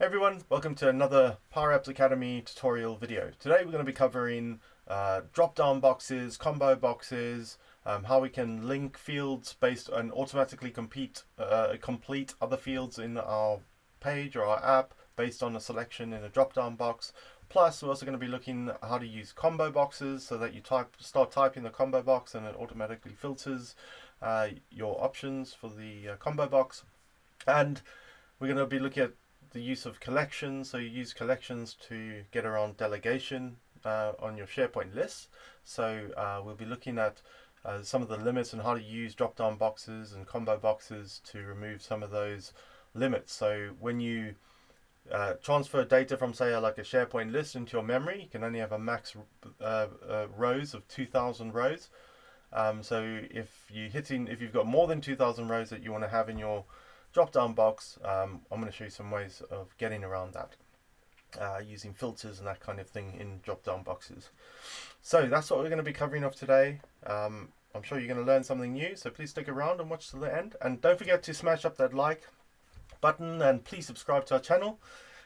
everyone, welcome to another PowerApps Academy tutorial video. Today we're going to be covering drop-down boxes, combo boxes, how we can link fields based on automatically complete other fields in our page or our app based on a selection in a drop-down box. Plus, we're also going to be looking at how to use combo boxes so that you start typing the combo box and it automatically filters your options for the combo box. And we're going to be looking at the use of collections. So you use collections to get around delegation on your SharePoint list. So we'll be looking at some of the limits and how to use drop-down boxes and combo boxes to remove some of those limits. So when you transfer data from, say, like a SharePoint list into your memory, you can only have a max rows of 2,000 rows. So if you've got more than 2,000 rows that you want to have in your drop-down box, I'm going to show you some ways of getting around that using filters and that kind of thing in drop-down boxes. So that's what we're going to be covering off today. I'm sure you're going to learn something new, so please stick around and watch to the end. And don't forget to smash up that like button and please subscribe to our channel.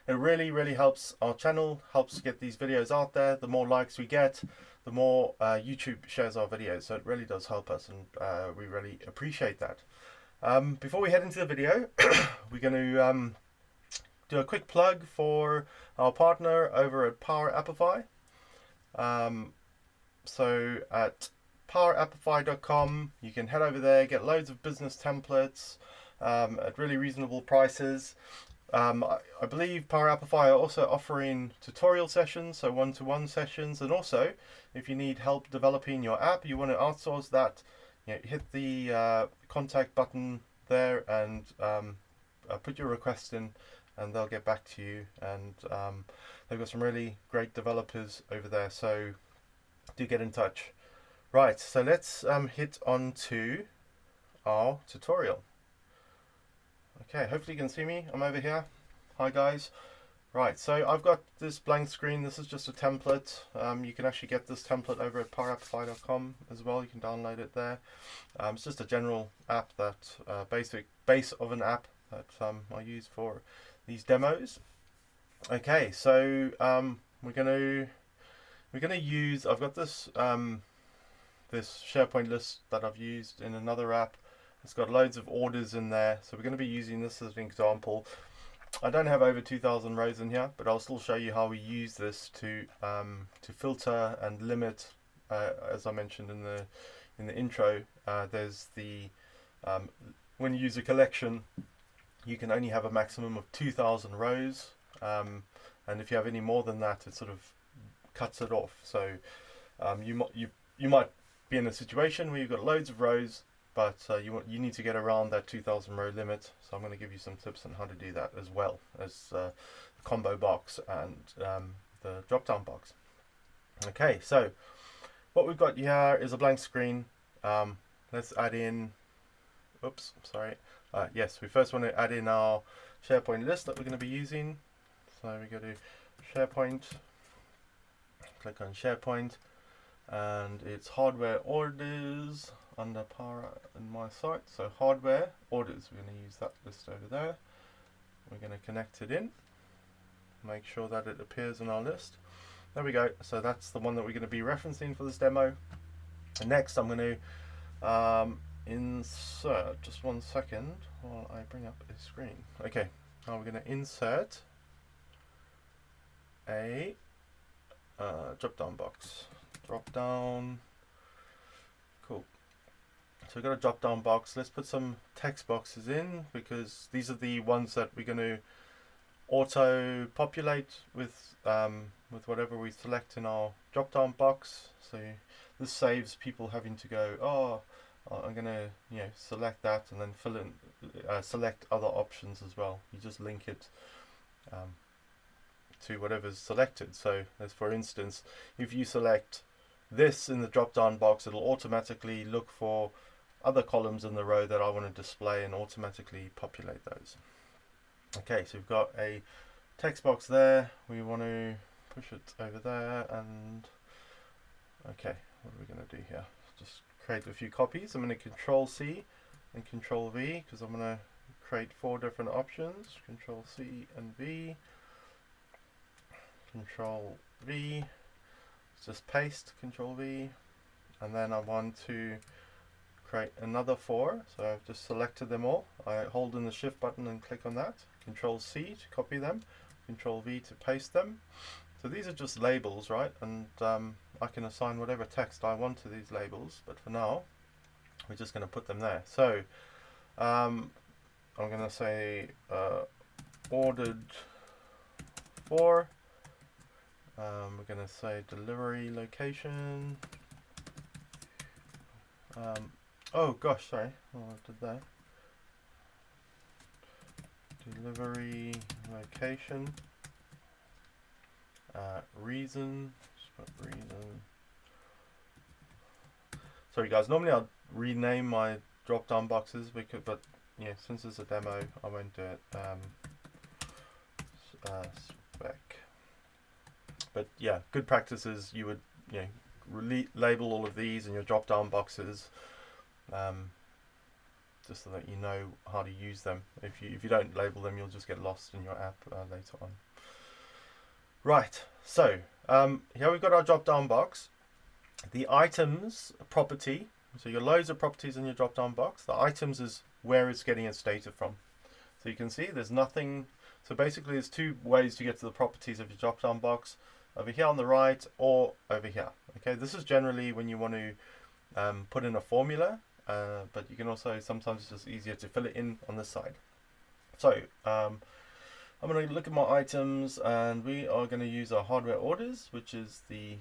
It really helps our channel, helps get these videos out there. The more likes we get, the more YouTube shares our videos, so it really does help us, and we really appreciate that. Before we head into the video, we're going to do a quick plug for our partner over at PowerAppify. So at PowerAppify.com, you can head over there, get loads of business templates at really reasonable prices. I believe PowerAppify are also offering tutorial sessions, so one-to-one sessions, and also if you need help developing your app, you want to outsource that, hit the contact button there and put your request in, and they'll get back to you. And they've got some really great developers over there, so do get in touch. Right, so let's hit on to our tutorial. Okay, hopefully you can see me. I'm over here. Hi guys. Right, so I've got this blank screen. This is just a template. You can actually get this template over at PowerAppify.com as well. You can download it there. It's just a general app, that basic base of an app that I use for these demos. Okay, so we're gonna use. I've got this this SharePoint list that I've used in another app. It's got loads of orders in there, so we're going to be using this as an example. I don't have over 2,000 rows in here, but I'll still show you how we use this to filter and limit. As I mentioned in the intro, there's the when you use a collection, you can only have a maximum of 2,000 rows, and if you have any more than that, it sort of cuts it off. So you might be in a situation where you've got loads of rows, but you need to get around that 2,000 row limit. So I'm going to give you some tips on how to do that, as well as the combo box and the drop-down box. Okay, so what we've got here is a blank screen. Let's add in, oops, sorry. Yes, we first want to add in our SharePoint list that we're going to be using. So we go to SharePoint, click on SharePoint, and it's hardware orders under Power in my site. So hardware orders, we're going to use that list over there. We're going to connect it in, make sure that it appears in our list. There we go. So that's the one that we're going to be referencing for this demo. And next I'm going to insert, just one second while I bring up a screen. Okay, now we're going to insert a drop-down box. Drop-down, cool. So we've got a drop-down box. Let's put some text boxes in, because these are the ones that we're going to auto-populate with whatever we select in our drop-down box. So this saves people having to go, oh, I'm going to select that and then fill in, select other options as well. You just link it to whatever's selected. So as for instance, if you select this in the drop-down box, it'll automatically look for other columns in the row that I want to display and automatically populate those. Okay, so we've got a text box there. We want to push it over there, and okay, what are we going to do here? Just create a few copies. I'm going to Control C and Control V, because I'm going to create 4 different options. Control C and V. Control V. Just paste. Control V. And then I want to create another 4. So I've just selected them all. I hold in the Shift button and click on that. Control C to copy them. Control V to paste them. So these are just labels, right? And I can assign whatever text I want to these labels. But for now, we're just going to put them there. So I'm going to say ordered for. We're going to say delivery location. Oh gosh, sorry. Oh, I did that. Delivery location. Reason. Just put reason. Sorry guys, normally I'd rename my drop-down boxes, but yeah, since it's a demo, I won't do it. Spec. But yeah, good practice is you would label all of these in your drop-down boxes, just so that you know how to use them. If you don't label them, you'll just get lost in your app later on. Right, so here we've got our drop-down box. The items property, so your loads of properties in your drop-down box. The items is where it's getting its data from. So you can see there's nothing. So basically there's 2 ways to get to the properties of your drop-down box. Over here on the right or over here. Okay, this is generally when you want to put in a formula, but you can also, sometimes it's just easier to fill it in on this side. So I'm going to look at my items, and we are going to use our hardware orders, which is the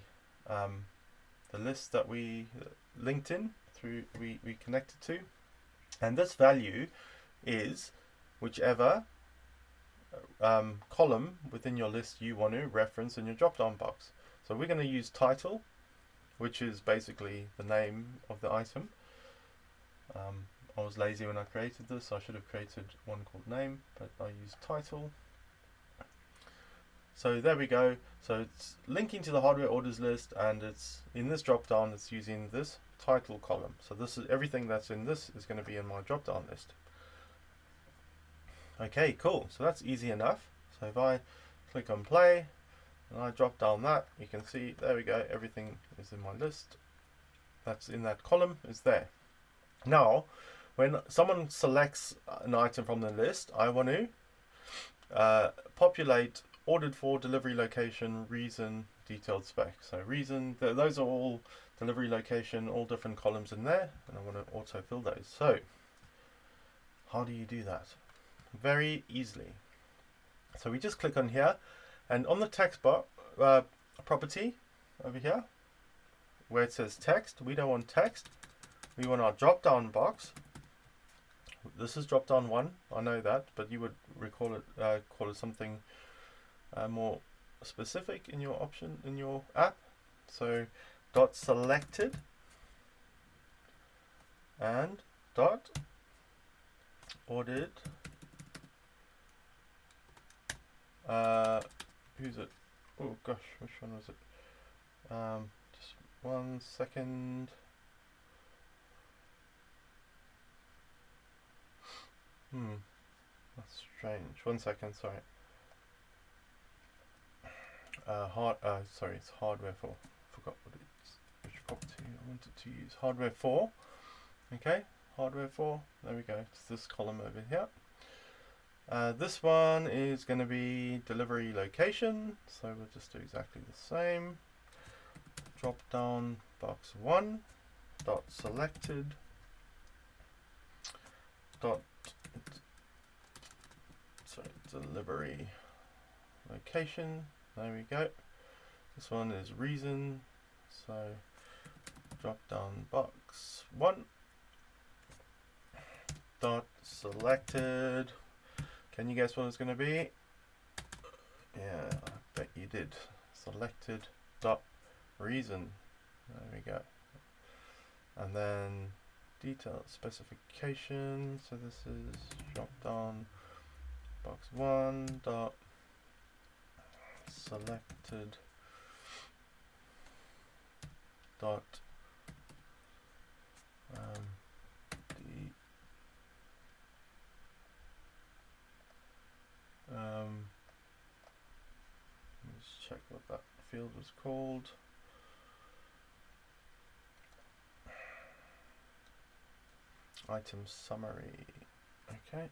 list that we linked in through, we connected to, and this value is whichever column within your list you want to reference in your drop-down box. So we're going to use title, which is basically the name of the item. I was lazy when I created this, so I should have created one called name, but I used title. So there we go. So it's linking to the hardware orders list, and it's in this drop-down, it's using this title column. So this is everything that's in this is going to be in my drop-down list. Okay, cool. So that's easy enough. So if I click on play and I drop down that, you can see, there we go, everything is in my list. That's in that column, is there. Now, when someone selects an item from the list, I want to populate ordered for, delivery location, reason, detailed spec. So reason, those are all delivery location, all different columns in there, and I want to autofill those. So how do you do that? Very easily. So we just click on here, and on the text bar property over here where it says text, we don't want text, we want our drop down box. This is drop down 1, I know that, but you would recall it, call it something more specific in your option in your app. So dot selected and dot ordered. Who's it? Oh gosh, which one was it? Just 1 second. That's strange. 1 second, sorry. Sorry, it's hardware 4. Forgot what it's, which property I wanted to use. Hardware 4. Okay, hardware 4. There we go. It's this column over here. This one is going to be delivery location, so we'll just do exactly the same. Drop down box 1 dot selected dot delivery location. There we go. This one is reason, so drop down box 1 dot selected. Can you guess what it's going to be? Yeah, I bet you did. Selected dot reason. There we go. And then detailed specification. So this is drop down box 1 dot selected dot Let's check what that field was called. Item summary. Okay.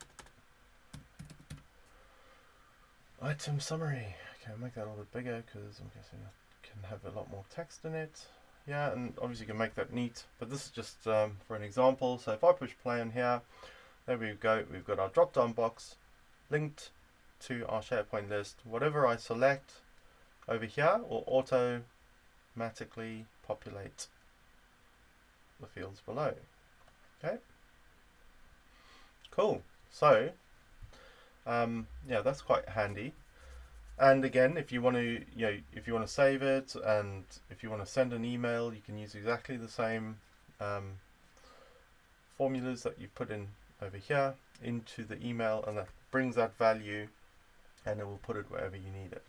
Item summary. Okay, I'll make that a little bit bigger because I'm guessing I can have a lot more text in it. Yeah, and obviously you can make that neat, but this is just for an example. So if I push play on here, there we go. We've got our drop-down box linked to our SharePoint list. Whatever I select over here will automatically populate the fields below. Okay. Cool. So, yeah, that's quite handy. And again, if you want to, if you want to save it, and if you want to send an email, you can use exactly the same formulas that you put in over here into the email, and that brings that value, and it will put it wherever you need it.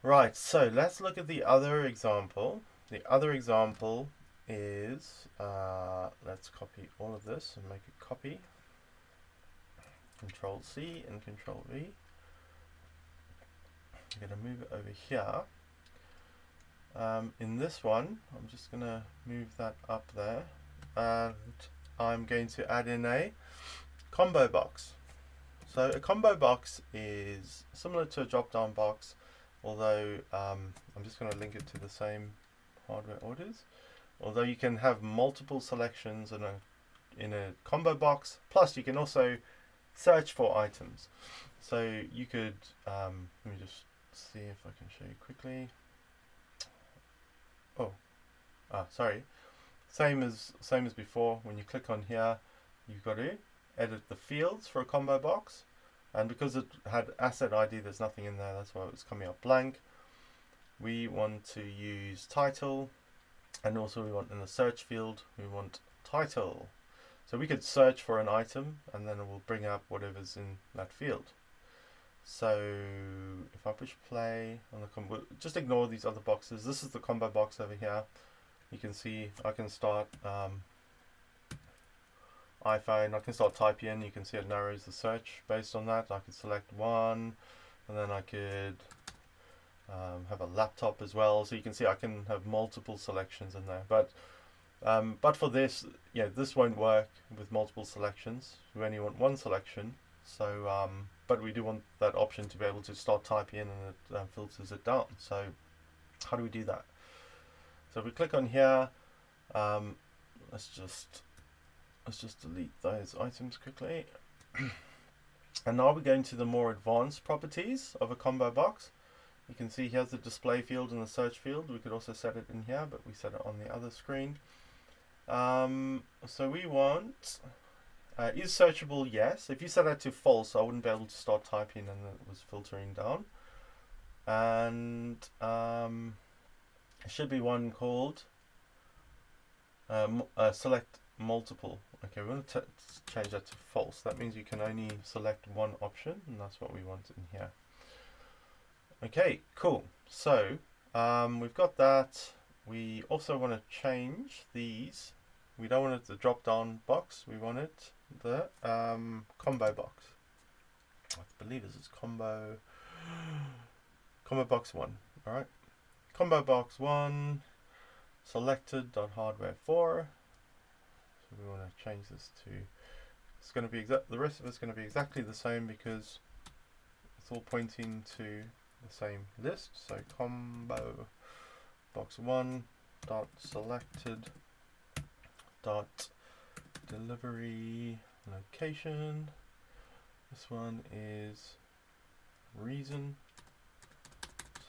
Right. So let's look at the other example. The other example is let's copy all of this and make a copy. Control C and Control V. I'm going to move it over here. In this one, I'm just going to move that up there, and I'm going to add in a combo box. So a combo box is similar to a drop-down box, although I'm just going to link it to the same hardware orders. Although you can have multiple selections in a combo box, plus you can also search for items. So you could, let me just see if I can show you quickly. Sorry. Same as before. When you click on here, you've got to edit the fields for a combo box, and because it had asset ID, there's nothing in there. That's why it was coming up blank. We want to use title, and also we want in the search field, we want title. So we could search for an item, and then it will bring up whatever's in that field. So if I push play on the combo, just ignore these other boxes. This is the combo box over here. You can see I can start iPhone. I can start typing in. You can see it narrows the search based on that. I could select one, and then I could have a laptop as well. So you can see I can have multiple selections in there. But for this, this won't work with multiple selections. We only want one selection. So, but we do want that option to be able to start typing in, and it filters it down. So, how do we do that? So if we click on here, let's just delete those items quickly. And now we're going to the more advanced properties of a combo box. You can see here's the display field and the search field. We could also set it in here, but we set it on the other screen. So we want is searchable, yes. If you set that to false, I wouldn't be able to start typing, and it was filtering down. And it should be one called select multiple. Okay, we're going to change that to false. That means you can only select one option, and that's what we want in here. Okay, cool. So we've got that. We also want to change these. We don't want it the drop-down box. We want it the combo box. I believe this is combo box 1. All right, combo box 1 selected.hardware 4. So we want to change this to. It's going to be the rest of it's going to be exactly the same because it's all pointing to the same list. So combo box 1 dot selected dot delivery location. This one is reason.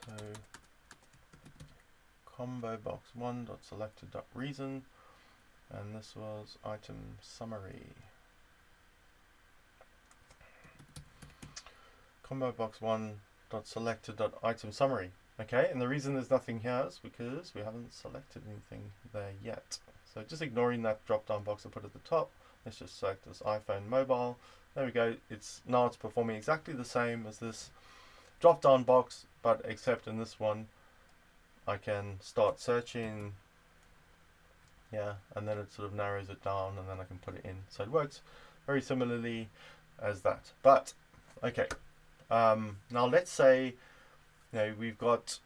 So combo box 1 dot selected dot reason, and this was item summary. Combo box 1 dot selected dot item summary. Okay, and the reason there's nothing here is because we haven't selected anything there yet. So just ignoring that drop down box I put at the top, let's just select this iPhone mobile. There we go. It's performing exactly the same as this drop down box, but except in this one I can start searching, and then it sort of narrows it down, and then I can put it in. So it works very similarly as that. But okay, Now let's say, we've got,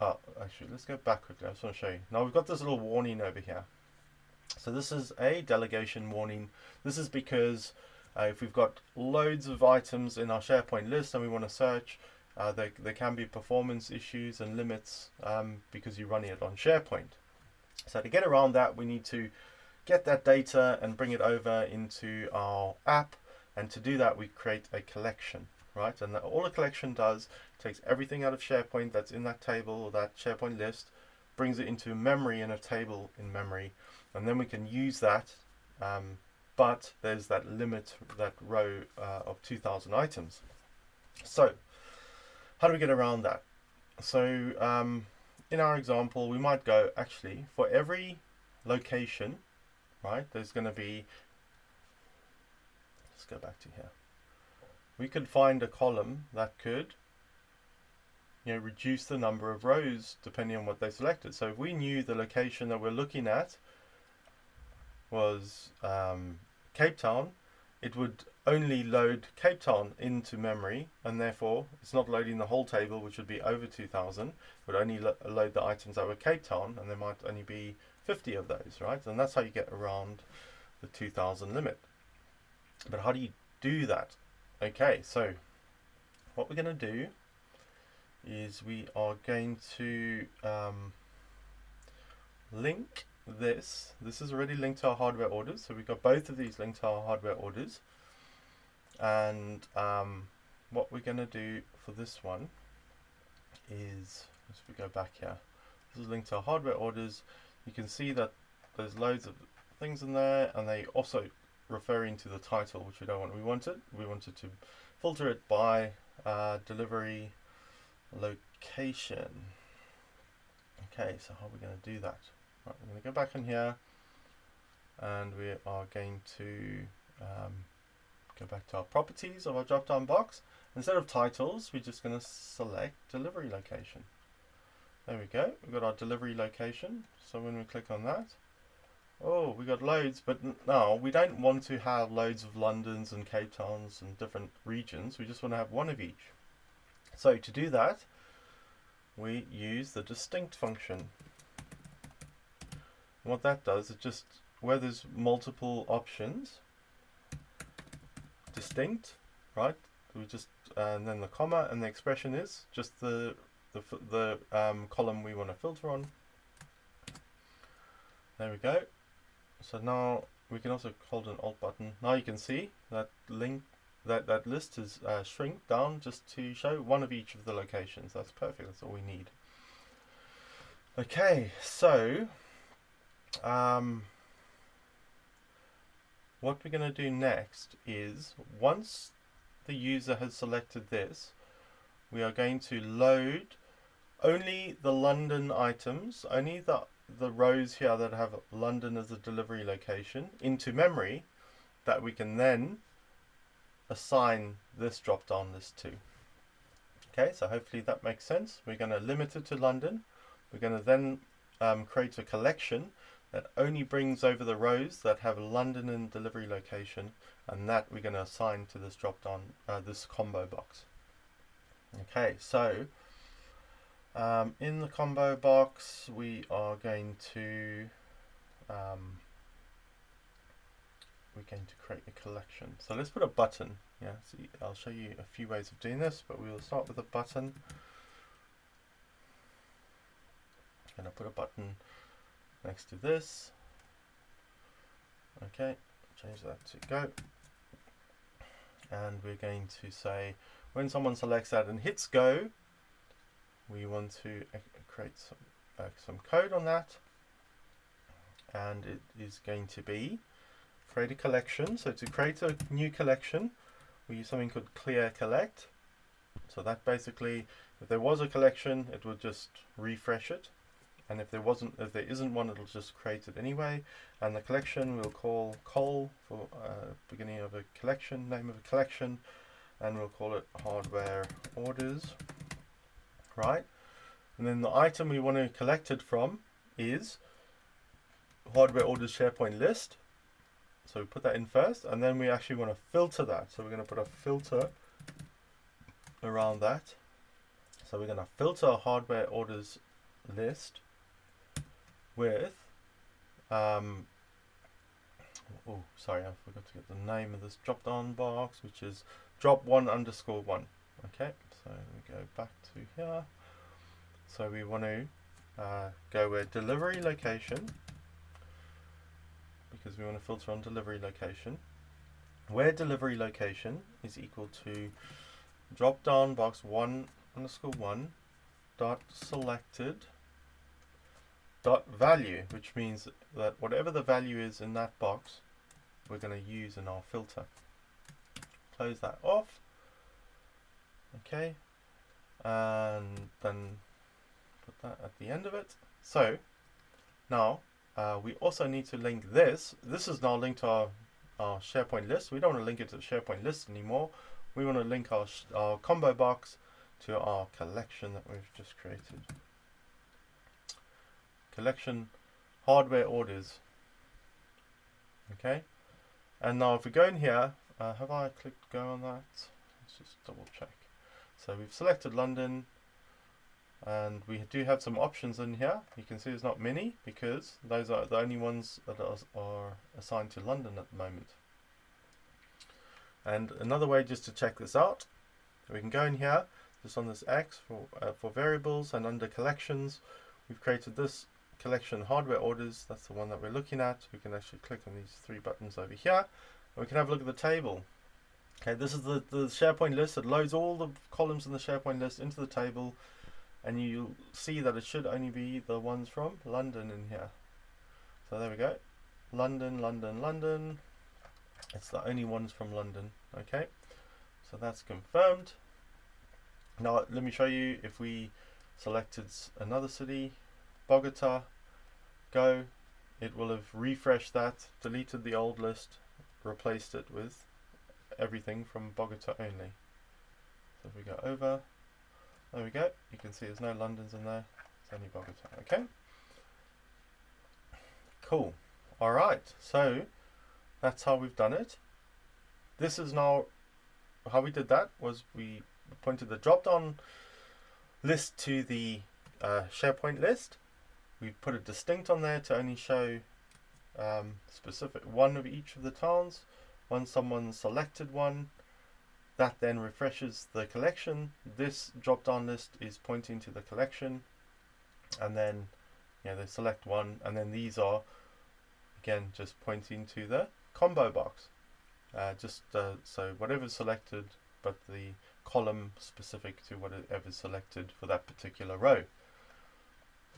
actually let's go back quickly. I just want to show you. Now we've got this little warning over here. So this is a delegation warning. This is because if we've got loads of items in our SharePoint list and we want to search, there can be performance issues and limits because you're running it on SharePoint. So to get around that, we need to get that data and bring it over into our app. And to do that, we create a collection, right? And all a collection does, takes everything out of SharePoint that's in that table or that SharePoint list, brings it into memory in a table in memory, and then we can use that. But there's that limit, that row of 2,000 items. So how do we get around that? So in our example, we might go, actually, for every location, right, there's going to be, let's go back to here. We could find a column that could, reduce the number of rows depending on what they selected. So if we knew the location that we're looking at was Cape Town, it would only load Cape Town into memory, and therefore it's not loading the whole table, which would be over 2,000. It would only load the items that were Cape Town, and there might only be 50 of those, right? And that's how you get around the 2,000 limit. But how do you do that? Okay, so what we're going to do is we are going to link this. This is already linked to our hardware orders, so we've got both of these linked to our hardware orders. And what we're going to do for this one is, as we go back here, this is linked to our hardware orders. You can see that there's loads of things in there, and they also referring to the title, which we don't want. We wanted to filter it by delivery location. Okay, so how are we going to do that? Right, we're going to go back in here, and we are going to go back to our properties of our drop-down box. Instead of titles, we're just going to select delivery location. There we go. We've got our delivery location. So when we click on that, oh, we got loads, but now we don't want to have loads of Londons and Cape Towns and different regions. We just want to have one of each. So to do that, we use the distinct function. What that does, it just, where there's multiple options, distinct, right? We just, and then the comma, and the expression is just the column we want to filter on. There we go. So now we can also hold an Alt button. Now you can see that that list is shrink down just to show one of each of the locations. That's perfect. That's all we need. Okay, so what we're going to do next is, once the user has selected this, we are going to load only the London items, only the rows here that have London as a delivery location into memory, that we can then assign this drop-down list to. Okay, so hopefully that makes sense. We're going to limit it to London. We're going to then create a collection that only brings over the rows that have London in delivery location, and that we're going to assign to this drop-down, this combo box. Okay, so in the combo box, we are going to create a collection. So let's put a button. Yeah, so I'll show you a few ways of doing this, but we will start with a button. I'm going to put a button next to this. Okay, change that to go. And we're going to say, when someone selects that and hits go, we want to create some code on that, and it is going to be create a collection. So to create a new collection, we use something called clear collect. So that basically, if there was a collection, it would just refresh it, and if there isn't one, it'll just create it anyway. And the collection we'll call col for beginning of a collection, name of a collection, and we'll call it hardware orders. Right, and then the item we want to collect it from is hardware orders SharePoint list. So we put that in first, and then we actually want to filter that. So we're going to put a filter around that. So we're going to filter our hardware orders list with, oh, sorry, I forgot to get the name of this drop down box, which is drop1_1. Okay, so we go back to here. So we want to go where delivery location, because we want to filter on delivery location, where delivery location is equal to dropdown box 1_1 dot selected dot value, which means that whatever the value is in that box, we're going to use in our filter. Close that off. Okay, and then put that at the end of it. So now we also need to link this. This is now linked to our SharePoint list. We don't want to link it to the SharePoint list anymore. We want to link our combo box to our collection that we've just created. Collection hardware orders. Okay, and now if we go in here, have I clicked go on that? Let's just double check. So we've selected London, and we do have some options in here. You can see there's not many because those are the only ones that are assigned to London at the moment. And another way just to check this out, we can go in here just on this X for variables, and under collections we've created this collection hardware orders. That's the one that we're looking at. We can actually click on these three buttons over here, and we can have a look at the table. Okay, this is the SharePoint list. It loads all the columns in the SharePoint list into the table, and you'll see that it should only be the ones from London in here. So there we go, London, London, London. It's the only ones from London. Okay, so that's confirmed. Now let me show you if we selected another city, Bogota, go, it will have refreshed that, deleted the old list, replaced it with everything from Bogota only. So if we go over, there we go, you can see there's no Londons in there, it's only Bogota. Okay, cool. Alright, so that's how we've done it. This is now how we did that, was we pointed the drop down list to the SharePoint list. We put a distinct on there to only show specific one of each of the towns. Once someone selected one, that then refreshes the collection. This drop down list is pointing to the collection, and then they select one, and then these are again just pointing to the combo box. So whatever's selected, but the column specific to whatever's selected for that particular row.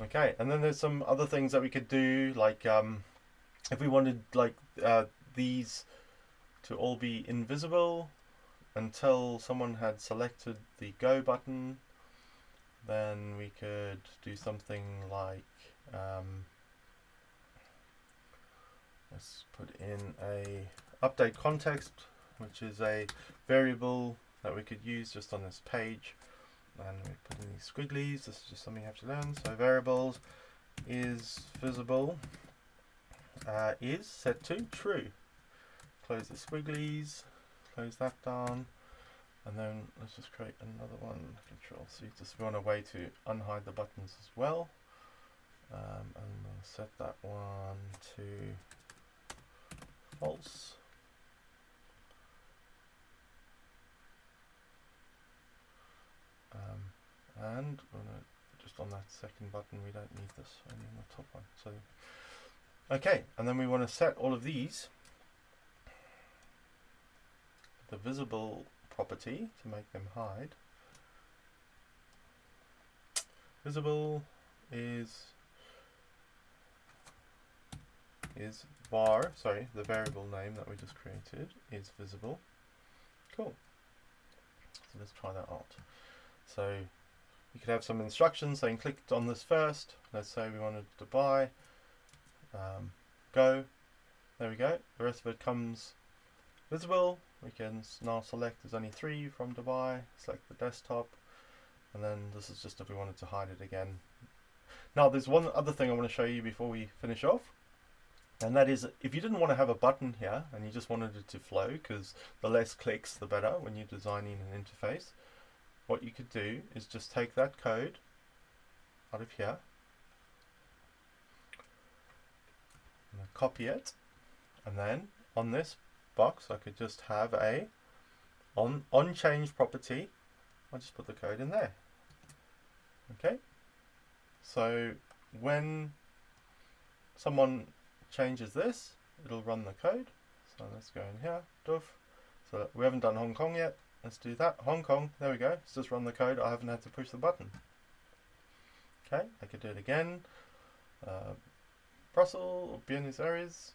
Okay, and then there's some other things that we could do, like if we wanted these to all be invisible until someone had selected the go button, then we could do something like let's put in a update context, which is a variable that we could use just on this page, and we put in these squigglies. This is just something you have to learn. So variables is visible is set to true. Close the squigglies, close that down, and then let's just create another one. Control C. Just we want a way to unhide the buttons as well, and I'll set that one to false. And just on that second button, we don't need this, only on the top one. So okay, and then we want to set all of these, the visible property, to make them hide. Visible is var, sorry, the variable name that we just created is visible. Cool. So let's try that out. So you could have some instructions saying click on this first. Let's say we wanted to buy, go, there we go. The rest of it comes visible. We can now select, there's only 3 from Dubai, select the desktop, and then this is just if we wanted to hide it again. Now there's one other thing I want to show you before we finish off, and that is if you didn't want to have a button here and you just wanted it to flow, because the less clicks the better when you're designing an interface, what you could do is just take that code out of here and copy it, and then on this box I could just have a on change property. I'll just put the code in there. Okay, so when someone changes this, it'll run the code. So let's go in here, doof. So we haven't done Hong Kong yet. Let's do that. Hong Kong, there we go. Let's just run the code. I haven't had to push the button. Okay, I could do it again. Brussels or Buenos Aires.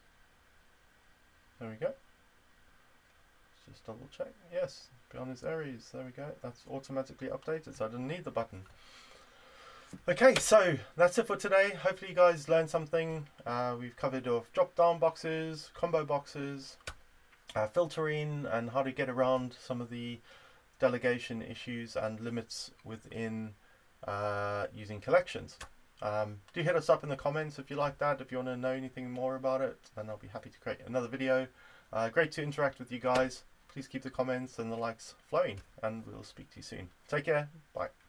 There we go. Let's just double check. Yes, Buenos Aires. There we go. That's automatically updated, so I didn't need the button. Okay, so that's it for today. Hopefully you guys learned something. We've covered off drop-down boxes, combo boxes, filtering, and how to get around some of the delegation issues and limits within using collections. Do hit us up in the comments if you like that. If you want to know anything more about it, then I'll be happy to create another video. Great to interact with you guys. Please keep the comments and the likes flowing, and we'll speak to you soon. Take care. Bye.